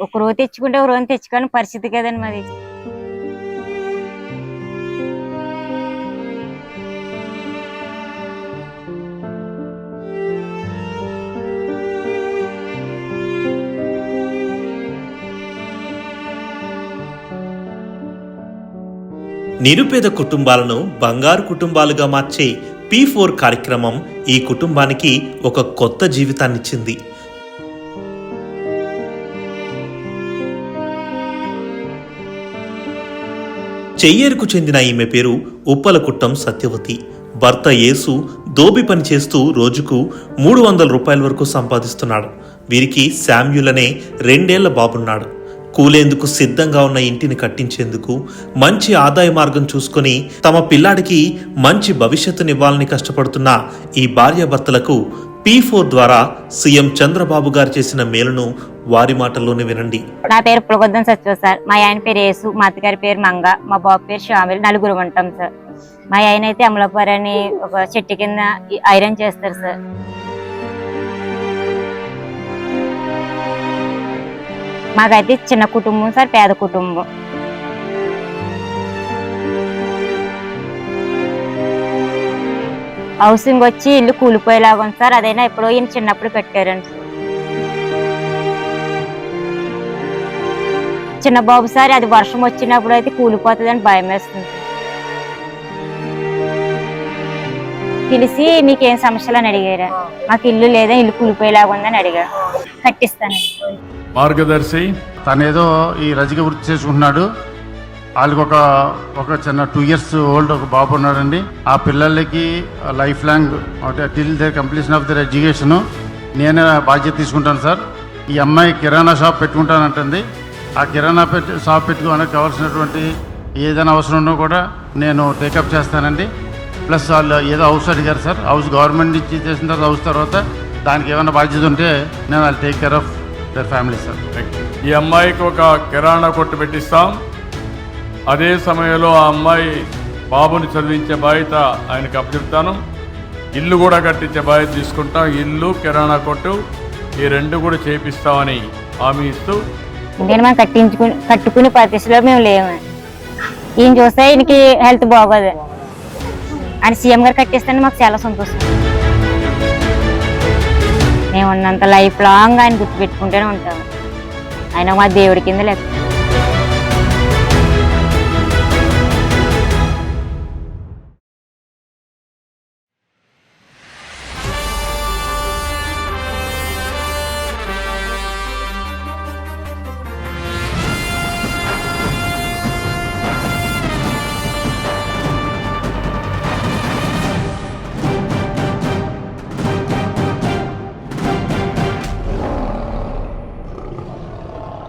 ఒక రోజు తెచ్చుకుంటే ఒక రోజు తెచ్చుకోని పరిస్థితి కదండి మాది. నిరుపేద కుటుంబాలను బంగారు కుటుంబాలుగా మార్చే P4 కార్యక్రమం ఈ కుటుంబానికి ఒక కొత్త జీవితాన్నిచ్చింది. చెయ్యేరుకు చెందిన ఈమె పేరు ఉప్పలకుట్టం సత్యవతి. భర్త యేసు దోబి పని చేస్తూ రోజుకు 300 రూపాయల వరకు సంపాదిస్తున్నాడు. వీరికి శామ్యూల్ అనే 2 ఏళ్ల బాబున్నాడు. కూలేందుకు సిద్ధంగా ఉన్న ఇంటిని కట్టించేందుకు మంచి ఆదాయ మార్గం చూసుకొని తమ పిల్లాడికి మంచి భవిష్యత్తునివ్వాలని కష్టపడుతున్న ఈ భార్యాభర్తలకు P4 ద్వారా సీఎం చంద్రబాబు గారు చేసిన మేలును వారి మాటల్లోనే వినండి. నా పేరు పులగొద్దం సత్య సార్. మా ఆయన పేరు యేసు, మా అత్తగారి పేరు మంగ, మా బాబు పేరు షామిల్. 4 ఉంటాం సార్. మా ఆయన అయితే అమలాపురం అని ఒక చెట్టు కింద ఐరన్ చేస్తారు సార్. మాకైతే చిన్న కుటుంబం సార్, పేద కుటుంబం. హౌసింగ్ వచ్చి ఇల్లు కూలిపోయేలాగా ఉంది సార్. అదైనా ఎప్పుడో ఈయన చిన్నప్పుడు కట్టారండి. చిన్న బాబు సార్, అది వర్షం వచ్చినప్పుడు అయితే కూలిపోతుందని భయం వేస్తుంది. పిలిచి మీకేం సమస్యలు అని అడిగారు. మాకు ఇల్లు లేదా, ఇల్లు కూలిపోయేలాగా ఉందని అడిగారు. కట్టిస్తాను. మార్గదర్శి తనేదో ఈ రజిక వృత్తి చేసుకుంటున్నాడు. వాళ్ళకి ఒక చిన్న 2 years ఓల్డ్ ఒక బాబు ఉన్నాడండి. ఆ పిల్లలకి life long till the completion of their education నేనే బాధ్యత తీసుకుంటాను సార్. ఈ అమ్మాయి కిరాణా షాప్ పెట్టుకుంటానంటుంది. ఆ కిరాణా షాప్ పెట్టుకోవడానికి కావాల్సినటువంటి ఏదైనా అవసరం ఉన్నా కూడా నేను టేకప్ చేస్తానండి. ప్లస్ వాళ్ళు ఏదో హౌస్ అడిగారు సార్. హౌస్ గవర్నమెంట్ నుంచి చేసిన తర్వాత హౌస్ తర్వాత దానికి ఏమైనా బాధ్యత ఉంటే నేను వాళ్ళు take care of their family sir. ఈ అమ్మాయికి ఒక కిరాణా కొట్టు పెట్టిస్తాం. అదే సమయంలో ఆ అమ్మాయి బాబుని చదివించే బాధ్యత ఆయనకు అప్పచెప్తాను. ఇల్లు కూడా కట్టించే బాధ్యత తీసుకుంటాం. ఇల్లు, కిరాణా కొట్టు ఈ 2 కూడా చేపిస్తామని హామీ ఇస్తూ మనం కట్టుకునే పరిస్థితిలో మేము లేము. ఈయన చూస్తే ఈయనకి హెల్త్ బాగోదు అని సీఎం గారు కట్టిస్తే మాకు చాలా సంతోషం. మేము ఉన్నంత లైఫ్ లాంగ్ ఆయన గుర్తుపెట్టుకుంటూనే ఉంటాము. ఆయన మా దేవుడి కింద లెక్క.